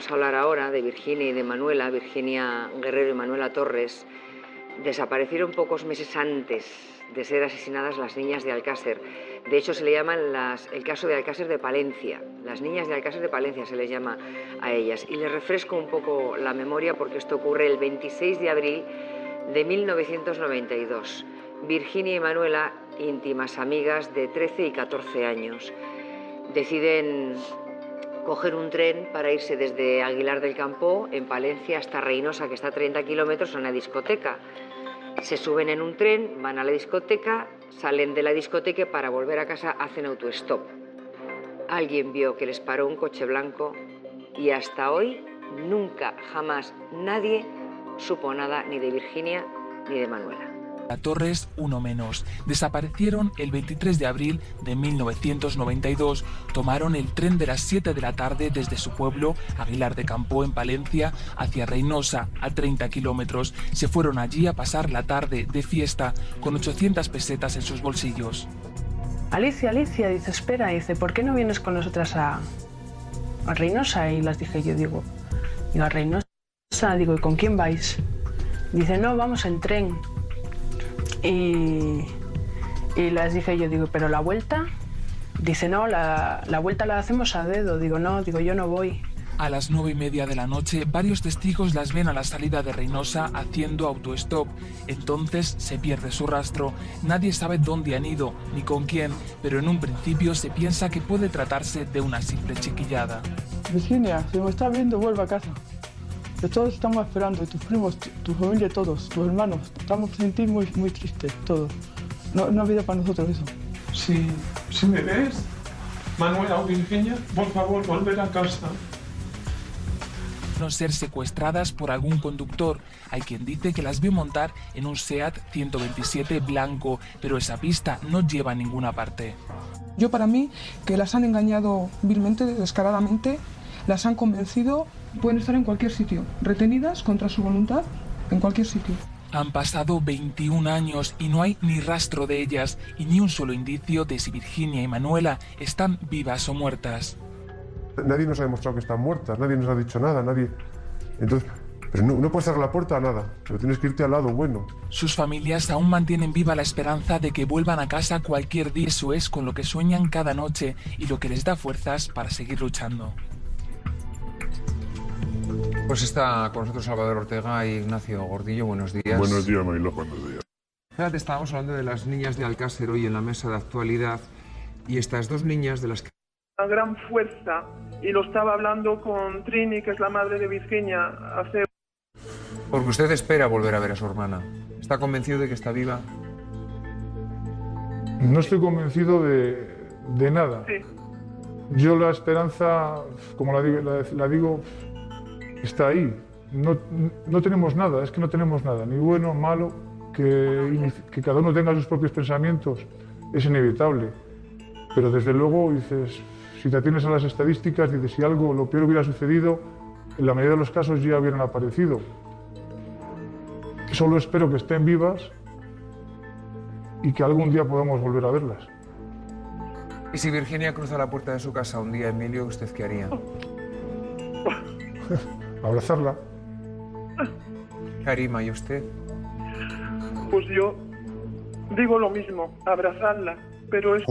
Vamos a hablar ahora de Virginia y de Manuela, Virginia Guerrero y Manuela Torres. Desaparecieron pocos meses antes de ser asesinadas las niñas de Alcácer. De hecho, se le llaman el caso de Alcácer de Palencia. Las niñas de Alcácer de Palencia se les llama a ellas. Y les refresco un poco la memoria porque esto ocurre el 26 de abril de 1992. Virginia y Manuela, íntimas amigas de 13 y 14 años, deciden coger un tren para irse desde Aguilar del Campo, en Palencia, hasta Reinosa, que está a 30 kilómetros, a una discoteca. Se suben en un tren, van a la discoteca, salen de la discoteca y para volver a casa hacen autostop. Alguien vio que les paró un coche blanco y hasta hoy, nunca, jamás, nadie supo nada ni de Virginia ni de Manuela. Torres, uno menos. Desaparecieron el 23 de abril de 1992. Tomaron el tren de las 7 de la tarde desde su pueblo, Aguilar de Campo, en Palencia, hacia Reinosa, a 30 kilómetros. Se fueron allí a pasar la tarde de fiesta, con 800 pesetas en sus bolsillos. Alicia, dice, espera, dice, ¿por qué no vienes con nosotras a Reinosa? Y las dije, digo, a Reinosa, digo, ¿y con quién vais? Dice, no, vamos en tren. Y les dije digo, ¿pero la vuelta? Dice, no, la vuelta la hacemos a dedo. Digo, no, yo no voy. A las 9:30 de la noche, varios testigos las ven a la salida de Reinosa haciendo autostop. Entonces se pierde su rastro. Nadie sabe dónde han ido, ni con quién, pero en un principio se piensa que puede tratarse de una simple chiquillada. Virginia, si me estás viendo, vuelve a casa. Que todos estamos esperando, y tus primos, tu familia, todos, tus hermanos. Estamos sin ti muy tristes, todos. No ha habido para nosotros eso. Si me ves, Manuela o Virginia, por favor, volver a casa. No ser secuestradas por algún conductor. Hay quien dice que las vio montar en un SEAT 127 blanco, pero esa pista no lleva a ninguna parte. Yo, para mí, que las han engañado vilmente, descaradamente, las han convencido. Pueden estar en cualquier sitio, retenidas contra su voluntad, en cualquier sitio. Han pasado 21 años y no hay ni rastro de ellas y ni un solo indicio de si Virginia y Manuela están vivas o muertas. Nadie nos ha demostrado que están muertas, nadie nos ha dicho nada, nadie. Entonces, pero no puedes cerrar la puerta a nada, pero tienes que irte al lado bueno. Sus familias aún mantienen viva la esperanza de que vuelvan a casa cualquier día. Eso es con lo que sueñan cada noche y lo que les da fuerzas para seguir luchando. Pues está con nosotros Salvador Ortega y Ignacio Gordillo. Buenos días. Buenos días, Mariló. Buenos días. Fíjate, estábamos hablando de las niñas de Alcácer hoy en la mesa de actualidad y estas dos niñas de las que... Una gran fuerza, y lo estaba hablando con Trini, que es la madre de Virginia, hace... Porque usted espera volver a ver a su hermana. ¿Está convencido de que está viva? No estoy convencido de nada. Sí. Yo la esperanza, como la digo, está ahí. No tenemos nada, es que no tenemos nada, ni bueno, malo, que cada uno tenga sus propios pensamientos, es inevitable. Pero desde luego, dices, si te atienes a las estadísticas, dices, si algo, lo peor hubiera sucedido, en la mayoría de los casos ya hubieran aparecido. Solo espero que estén vivas y que algún día podamos volver a verlas. ¿Y si Virginia cruza la puerta de su casa un día, Emilio, usted qué haría? Abrazarla. Karima, ¿y usted? Pues yo digo lo mismo, abrazarla, pero es...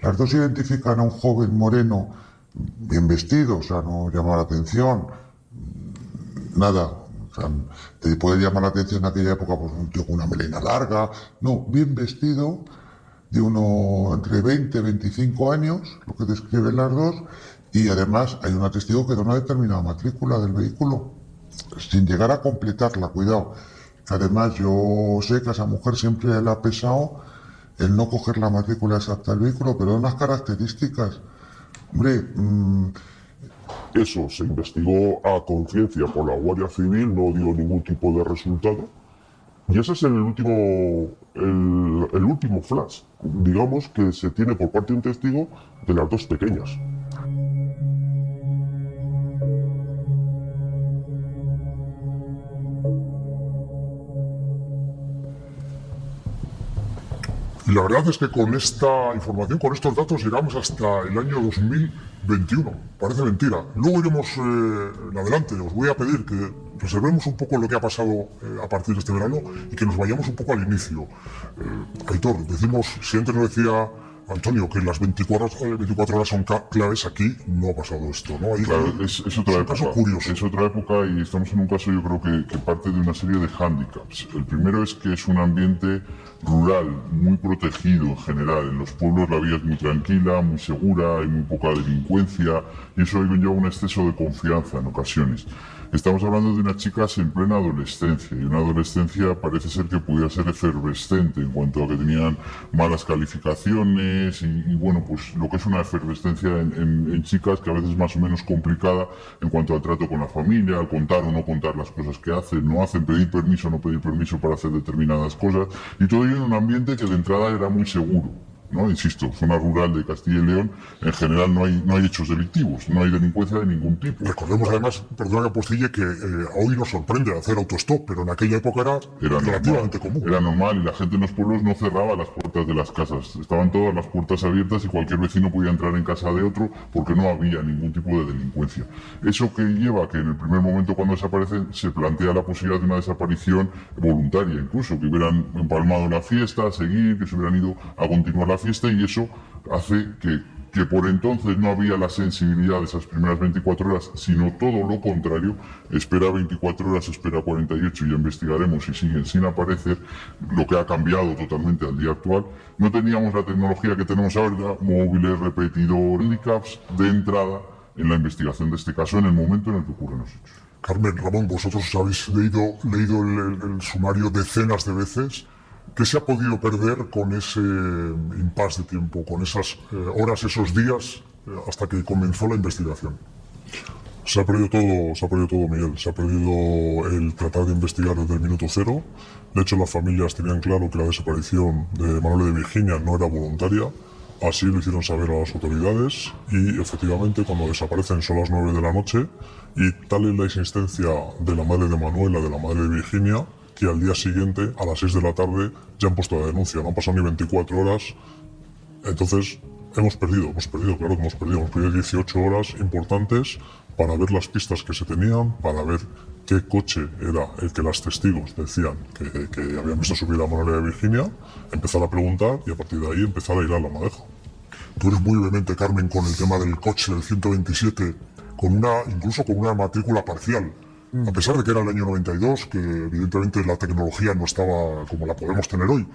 Las dos identifican a un joven moreno bien vestido, o sea, no llama la atención, nada. O sea, te puede llamar la atención en aquella época pues, un tío con una melena larga, no, bien vestido, de uno entre 20 y 25 años, lo que describen las dos, y además hay un testigo que da una determinada matrícula del vehículo, sin llegar a completarla, cuidado. Además yo sé que a esa mujer siempre le ha pesado el no coger la matrícula exacta del vehículo, pero unas características. Hombre, Eso se investigó a conciencia por la Guardia Civil, no dio ningún tipo de resultado. Y ese es el último flash, digamos, que se tiene por parte de un testigo de las dos pequeñas. Y la verdad es que con esta información, con estos datos, llegamos hasta el año 2021. Parece mentira. Luego iremos en adelante. Os voy a pedir que reservemos un poco lo que ha pasado a partir de este verano y que nos vayamos un poco al inicio. Aitor, decimos, si antes nos decía Antonio que las 24 horas son claves, aquí no ha pasado esto, ¿no? Claro, es otra época. Caso curioso. Es otra época y estamos en un caso, yo creo que parte de una serie de hándicaps. El primero es que es un ambiente rural, muy protegido en general. En los pueblos la vida es muy tranquila, muy segura, hay muy poca delincuencia y eso conlleva un exceso de confianza en ocasiones. Estamos hablando de unas chicas en plena adolescencia y una adolescencia parece ser que pudiera ser efervescente en cuanto a que tenían malas calificaciones y bueno, pues lo que es una efervescencia en chicas que a veces es más o menos complicada en cuanto al trato con la familia, al contar o no contar las cosas que hacen, no hacen, pedir permiso o no pedir permiso para hacer determinadas cosas y todo ello en un ambiente que de entrada era muy seguro. ¿No? Insisto, zona rural de Castilla y León, en general no hay hechos delictivos, no hay delincuencia de ningún tipo. Recordemos además, perdona que apostille, que hoy nos sorprende hacer autostop, pero en aquella época era relativamente común. Era normal y la gente en los pueblos no cerraba las puertas de las casas, estaban todas las puertas abiertas y cualquier vecino podía entrar en casa de otro porque no había ningún tipo de delincuencia. Eso que lleva a que en el primer momento cuando desaparecen se plantea la posibilidad de una desaparición voluntaria, incluso que hubieran empalmado la fiesta, a seguir, que se hubieran ido a continuar la fiesta y eso hace que por entonces no había la sensibilidad de esas primeras 24 horas, sino todo lo contrario, espera 24 horas, espera 48 y ya investigaremos si siguen sin aparecer, lo que ha cambiado totalmente al día actual. No teníamos la tecnología que tenemos ahora, móviles, repetidores, handicaps de entrada en la investigación de este caso en el momento en el que ocurren los hechos. Carmen, Ramón, vosotros habéis leído el sumario decenas de veces. ¿Qué se ha podido perder con ese impasse de tiempo, con esas horas, esos días, hasta que comenzó la investigación? Se ha perdido todo, Miguel. Se ha perdido el tratar de investigar desde el minuto cero. De hecho, las familias tenían claro que la desaparición de Manuel de Virginia no era voluntaria. Así lo hicieron saber a las autoridades y, efectivamente, cuando desaparecen son las 9 de la noche y tal es la insistencia de la madre de Manuela, de la madre de Virginia, que al día siguiente, a las 6 de la tarde, ya han puesto la denuncia. No han pasado ni 24 horas. Entonces, hemos perdido 18 horas importantes para ver las pistas que se tenían, para ver qué coche era el que las testigos decían que habían visto subir a Manuela de Virginia, empezar a preguntar y a partir de ahí empezar a hilar la madeja. Tú eres muy vehemente, Carmen, con el tema del coche del 127, incluso con una matrícula parcial. A pesar de que era el año 92, que evidentemente la tecnología no estaba como la podemos tener hoy,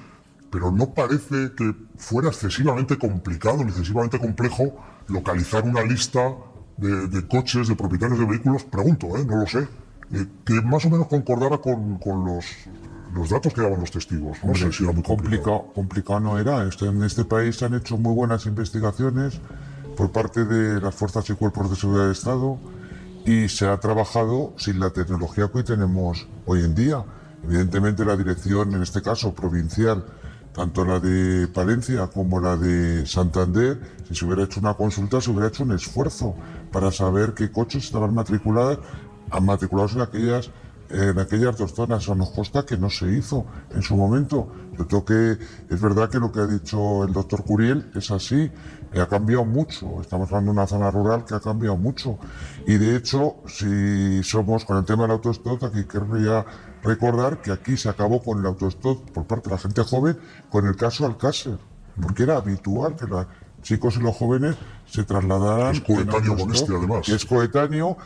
pero no parece que fuera excesivamente complicado ni excesivamente complejo localizar una lista de coches, de propietarios de vehículos, pregunto, no lo sé, que más o menos concordara con los datos que daban los testigos. No sé si era muy complicado. Complicado no era. En este país se han hecho muy buenas investigaciones por parte de las fuerzas y cuerpos de seguridad del Estado, y se ha trabajado sin la tecnología que hoy tenemos hoy en día. Evidentemente la dirección, en este caso provincial, tanto la de Palencia como la de Santander, si se hubiera hecho una consulta, se hubiera hecho un esfuerzo para saber qué coches estaban matriculados en aquellas dos zonas. Eso nos consta que no se hizo en su momento. Yo creo que es verdad que lo que ha dicho el doctor Curiel es así. Ha cambiado mucho. Estamos hablando de una zona rural que ha cambiado mucho. Y de hecho, si somos con el tema del autostop, aquí querría recordar que aquí se acabó con el autostop por parte de la gente joven con el caso Alcácer, porque era habitual que los chicos y los jóvenes se trasladaran. Es coetáneo con este, además. Es coetáneo,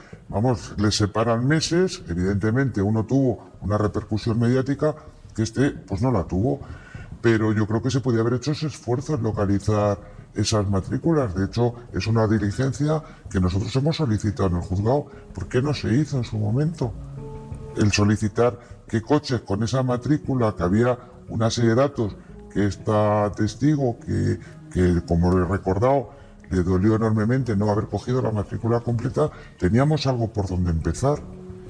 les separan meses. Evidentemente uno tuvo una repercusión mediática que pues no la tuvo, pero yo creo que se podía haber hecho ese esfuerzo en localizar esas matrículas. De hecho, es una diligencia que nosotros hemos solicitado en el juzgado. ¿Por qué no se hizo en su momento? El solicitar qué coches con esa matrícula, que había una serie de datos que está testigo, que como lo he recordado, le dolió enormemente no haber cogido la matrícula completa. Teníamos algo por donde empezar.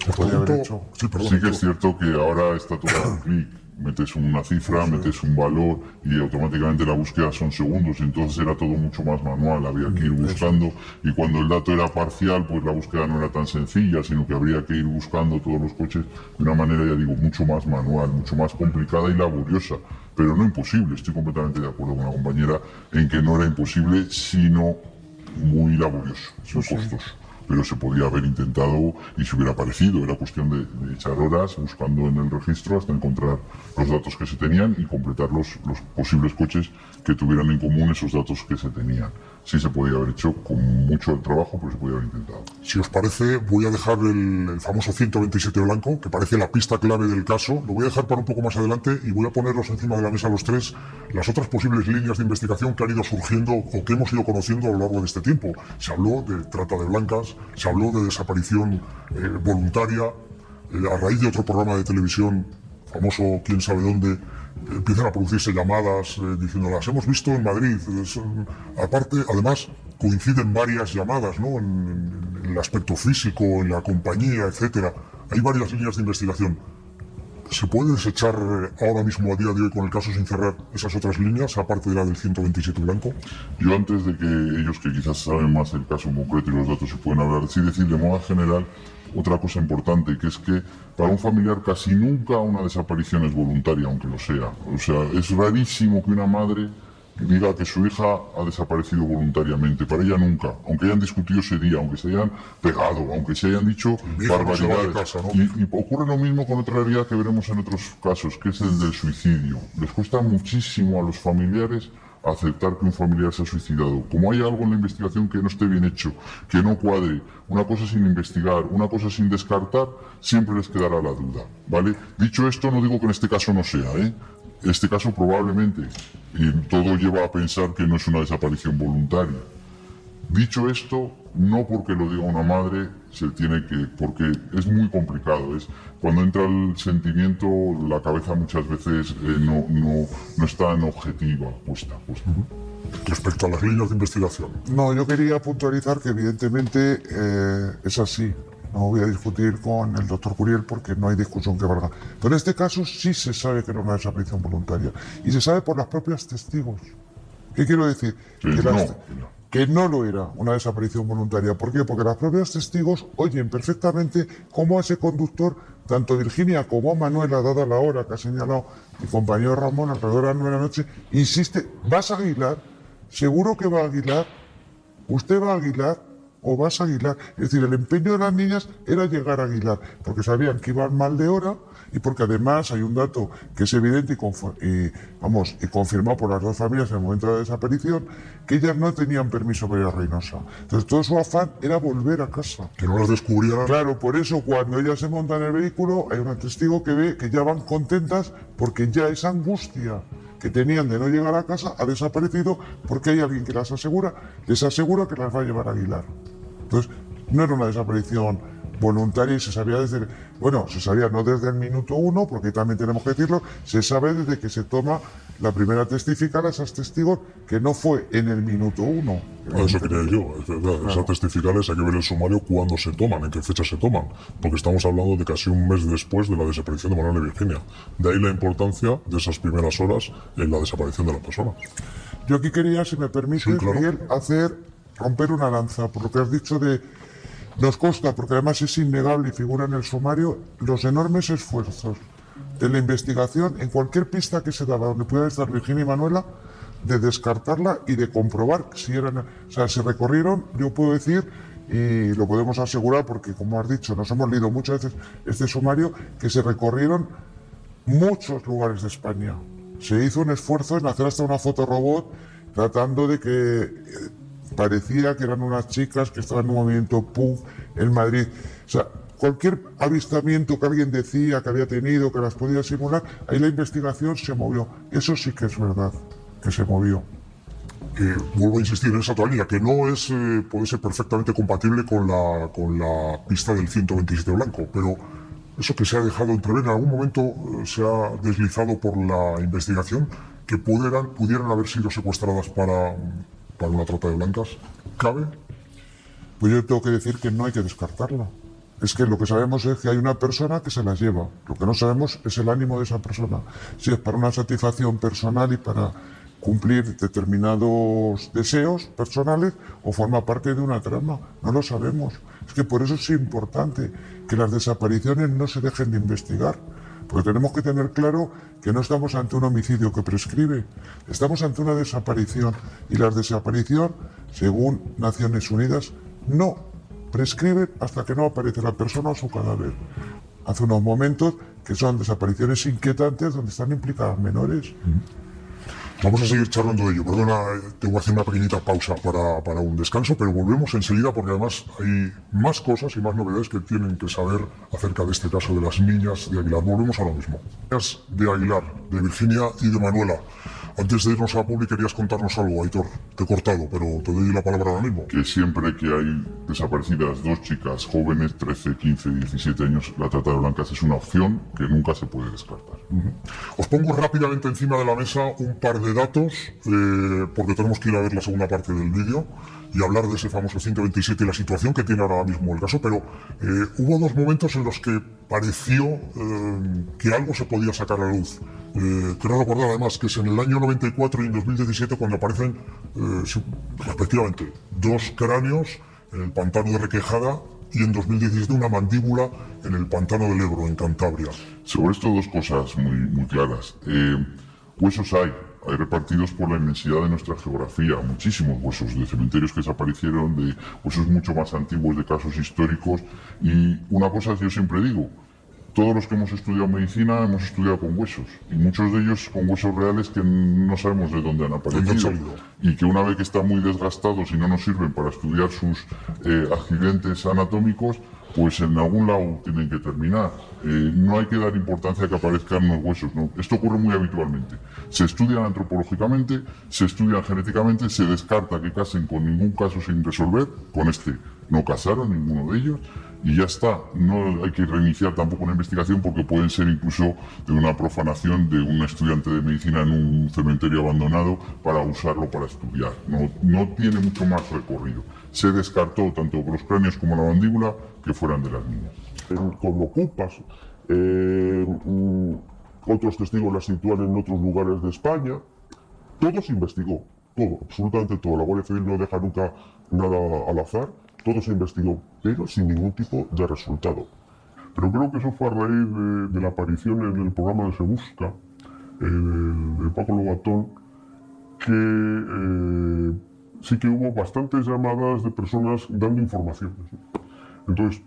Se podía haber hecho. Sí que es cierto que ahora está todo a un clic. Metes una cifra, metes un valor y automáticamente la búsqueda son segundos, entonces era todo mucho más manual, había que ir buscando y cuando el dato era parcial pues la búsqueda no era tan sencilla, sino que habría que ir buscando todos los coches de una manera, ya digo, mucho más manual, mucho más complicada y laboriosa, pero no imposible. Estoy completamente de acuerdo con la compañera en que no era imposible, sino muy laborioso, muy costoso. Pero se podía haber intentado y se hubiera parecido. Era cuestión de echar horas buscando en el registro hasta encontrar los datos que se tenían y completar los posibles coches que tuvieran en común esos datos que se tenían. Sí se podía haber hecho con mucho trabajo, pero se podía haber intentado. Si os parece, voy a dejar el famoso 127 blanco, que parece la pista clave del caso. Lo voy a dejar para un poco más adelante y voy a poneros encima de la mesa los tres las otras posibles líneas de investigación que han ido surgiendo o que hemos ido conociendo a lo largo de este tiempo. Se habló de trata de blancas, se habló de desaparición voluntaria, a raíz de otro programa de televisión famoso, quién sabe dónde, empiezan a producirse llamadas diciendo las hemos visto en Madrid. Aparte, además, coinciden varias llamadas, ¿no? En el aspecto físico, en la compañía, etcétera. Hay varias líneas de investigación. ¿Se puede desechar ahora mismo, a día de hoy, con el caso sin cerrar, esas otras líneas, aparte de la del 127 blanco? Yo, antes de que ellos, que quizás saben más el caso en concreto y los datos se pueden hablar, sí decir de modo general otra cosa importante, que es que para un familiar casi nunca una desaparición es voluntaria, aunque lo sea. O sea, es rarísimo que una madre diga que su hija ha desaparecido voluntariamente. Para ella nunca, aunque hayan discutido ese día, aunque se hayan pegado, aunque se hayan dicho barbaridades. Casa, ¿no? Y ocurre lo mismo con otra realidad que veremos en otros casos, que es el del suicidio. Les cuesta muchísimo a los familiares aceptar que un familiar se ha suicidado. Como hay algo en la investigación que no esté bien hecho, que no cuadre, una cosa sin investigar, una cosa sin descartar, siempre les quedará la duda, ¿vale? Dicho esto, no digo que en este caso no sea, ¿eh? Este caso probablemente, y todo lleva a pensar que no es una desaparición voluntaria. Dicho esto, no porque lo diga una madre, se tiene que, porque es muy complicado. Cuando entra el sentimiento, la cabeza muchas veces no está en objetiva, puesta. Respecto a las líneas de investigación. No, yo quería puntualizar que evidentemente es así. No voy a discutir con el doctor Curiel porque no hay discusión que valga. Pero en este caso sí se sabe que era una desaparición voluntaria. Y se sabe por las propias testigos. ¿Qué quiero decir? Que no lo era una desaparición voluntaria. ¿Por qué? Porque las propias testigos oyen perfectamente cómo a ese conductor, tanto Virginia como Manuela, dada la hora que ha señalado mi compañero Ramón, alrededor de las 9 de la noche, insiste, ¿vas a Aguilar? ¿Seguro que va a Aguilar? ¿Usted va a Aguilar? ¿O vas a Aguilar? Es decir, el empeño de las niñas era llegar a Aguilar, porque sabían que iban mal de hora y porque además hay un dato que es evidente y confirmado por las dos familias en el momento de la desaparición, que ellas no tenían permiso para ir a Reynosa. Entonces todo su afán era volver a casa. Que no las descubrieran. Claro, por eso cuando ellas se montan en el vehículo hay un testigo que ve que ya van contentas porque ya esa angustia que tenían de no llegar a casa ha desaparecido porque hay alguien que les asegura que las va a llevar a Aguilar. Entonces, no era una desaparición voluntaria y se sabía no desde el minuto 1, porque también tenemos que decirlo, se sabe desde que se toma la primera testificar a esos testigos que no fue en el minuto 1. Eso quería yo, es verdad, claro. Esas testificales hay que ver el sumario cuándo se toman, en qué fecha se toman, porque estamos hablando de casi un mes después de la desaparición de Manuel y Virginia. De ahí la importancia de esas primeras horas en la desaparición de la persona. Yo aquí quería, si me permite, Miguel, romper una lanza por lo que has dicho nos consta, porque además es innegable y figura en el sumario, los enormes esfuerzos de la investigación en cualquier pista que se daba donde pudiera estar Virginia y Manuela, de descartarla y de comprobar si eran, se recorrieron, yo puedo decir, y lo podemos asegurar porque, como has dicho, nos hemos leído muchas veces este sumario, que se recorrieron muchos lugares de España. Se hizo un esfuerzo en hacer hasta una fotorobot tratando de que parecía que eran unas chicas que estaban en un movimiento punk en Madrid. O sea, cualquier avistamiento que alguien decía que había tenido, que las podía simular, ahí la investigación se movió. Eso sí que es verdad, que se movió. Vuelvo a insistir en esa otra línea, que no puede ser perfectamente compatible con la pista del 127 blanco, pero eso que se ha dejado entrever, en algún momento se ha deslizado por la investigación, que pudieran haber sido secuestradas para una trata de blancas. ¿Cabe? Pues yo tengo que decir que no hay que descartarla. Es que lo que sabemos es que hay una persona que se las lleva. Lo que no sabemos es el ánimo de esa persona. Si es para una satisfacción personal y para cumplir determinados deseos personales o forma parte de una trama. No lo sabemos. Es que por eso es importante que las desapariciones no se dejen de investigar. Porque tenemos que tener claro que no estamos ante un homicidio que prescribe. Estamos ante una desaparición. Y la desaparición, según Naciones Unidas, no prescriben hasta que no aparece la persona o su cadáver. Hace unos momentos que son desapariciones inquietantes donde están implicadas menores. Vamos a seguir charlando de ello. Perdona, tengo que hacer una pequeñita pausa para un descanso, pero volvemos enseguida porque además hay más cosas y más novedades que tienen que saber acerca de este caso de las niñas de Aguilar. Volvemos a lo mismo. Niñas de Aguilar, de Virginia y de Manuela. Antes de irnos a la publi querías contarnos algo, Aitor. Te he cortado, pero te doy la palabra ahora mismo. Que siempre que hay desaparecidas dos chicas jóvenes, 13, 15, 17 años, la trata de blancas es una opción que nunca se puede descartar. Os pongo rápidamente encima de la mesa un par de datos, porque tenemos que ir a ver la segunda parte del vídeo y hablar de ese famoso 127 y la situación que tiene ahora mismo el caso, pero hubo dos momentos en los que pareció que algo se podía sacar a la luz. Quiero recordar además que es en el año 94 y en 2017 cuando aparecen respectivamente dos cráneos en el pantano de Requejada y en 2017 una mandíbula en el pantano del Ebro, en Cantabria. Sobre esto dos cosas muy claras. Huesos hay repartidos por la inmensidad de nuestra geografía, muchísimos huesos de cementerios que desaparecieron, de huesos mucho más antiguos, de casos históricos. Y una cosa yo siempre digo, todos los que hemos estudiado medicina hemos estudiado con huesos, y muchos de ellos con huesos reales que no sabemos de dónde han aparecido, y que una vez que están muy desgastados y no nos sirven para estudiar sus accidentes anatómicos, pues en algún lado tienen que terminar. No hay que dar importancia a que aparezcan los huesos, ¿no? Esto ocurre muy habitualmente. Se estudian antropológicamente, se estudian genéticamente, se descarta que casen con ningún caso sin resolver. Con este no casaron ninguno de ellos y ya está. No hay que reiniciar tampoco una investigación porque pueden ser incluso de una profanación de un estudiante de medicina en un cementerio abandonado para usarlo para estudiar. No tiene mucho más recorrido. Se descartó tanto los cráneos como la mandíbula que fueran de las niñas. Con ocupas, otros testigos la sitúan en otros lugares de España. Todo se investigó, todo, absolutamente todo. La Guardia Civil no deja nunca nada al azar, todo se investigó, pero sin ningún tipo de resultado. Pero creo que eso fue a raíz de la aparición en el programa de Se Busca, de Paco Lobatón, que sí que hubo bastantes llamadas de personas dando informaciones. Entonces,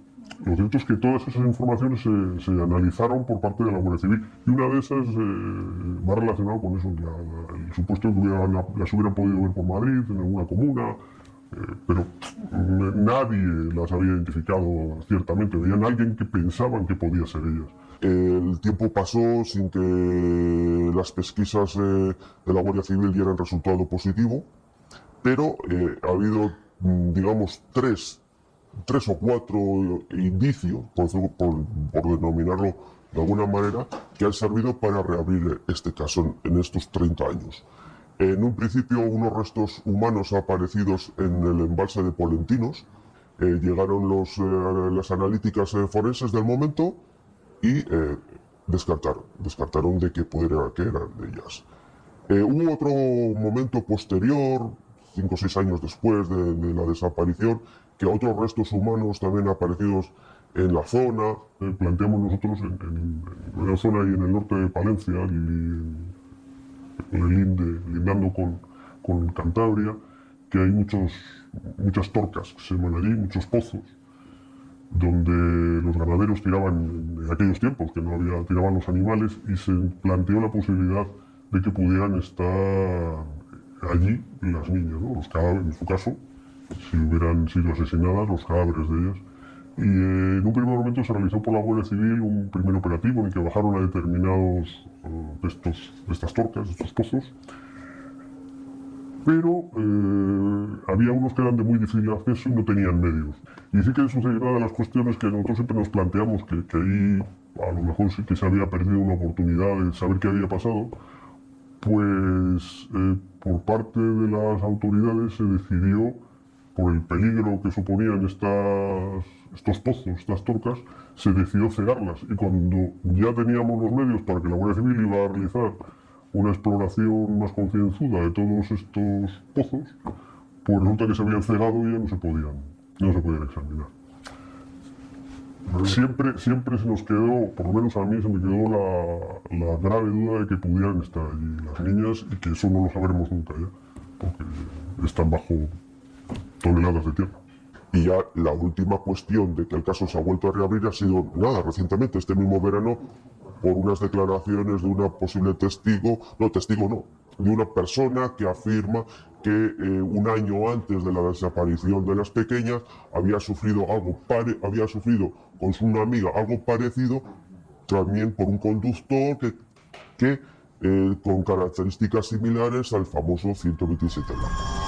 lo cierto es que todas esas informaciones se analizaron por parte de la Guardia Civil y una de esas va relacionada con eso, el supuesto que las hubieran podido ver por Madrid, en alguna comuna, pero nadie las había identificado ciertamente. Veían a alguien que pensaban que podía ser ellas. El tiempo pasó sin que las pesquisas de la Guardia Civil dieran resultado positivo, pero ha habido, digamos, tres o cuatro indicios, por denominarlo de alguna manera, que han servido para reabrir este caso en estos 30 años. En un principio, unos restos humanos aparecidos en el embalse de Polentinos, llegaron las analíticas forenses del momento y descartaron de que eran de ellas. Hubo otro momento posterior, 5 o 6 años después de la desaparición, que otros restos humanos también aparecidos en la zona. Planteamos nosotros en la zona y en el norte de Palencia, lindando con Cantabria, que hay muchas torcas que se llaman allí, muchos pozos, donde los ganaderos tiraban en aquellos tiempos, que no había, tiraban los animales, y se planteó la posibilidad de que pudieran estar allí las niñas, ¿no? Los cadáveres, en su caso, si hubieran sido asesinadas, los cadáveres de ellas. Y en un primer momento se realizó por la Guardia Civil un primer operativo en el que bajaron a determinados de estas torcas, de estos pozos, pero había unos que eran de muy difícil acceso y no tenían medios. Y sí que sucedió una de las cuestiones que nosotros siempre nos planteamos, que ahí a lo mejor sí que se había perdido una oportunidad de saber qué había pasado, pues por parte de las autoridades se decidió, por el peligro que suponían estos pozos, estas torcas, se decidió cegarlas. Y cuando ya teníamos los medios para que la Guardia Civil iba a realizar una exploración más concienzuda de todos estos pozos, pues resulta que se habían cegado y ya no se podían examinar. Siempre se nos quedó, por lo menos a mí se me quedó la grave duda de que pudieran estar allí las niñas y que eso no lo sabremos nunca ya, porque están bajo toneladas de tierra. Y ya la última cuestión de que el caso se ha vuelto a reabrir ha sido, recientemente, este mismo verano, por unas declaraciones de una posible de una persona que afirma que un año antes de la desaparición de las pequeñas había sufrido con una amiga algo parecido, también por un conductor que con características similares al famoso 127 blanco.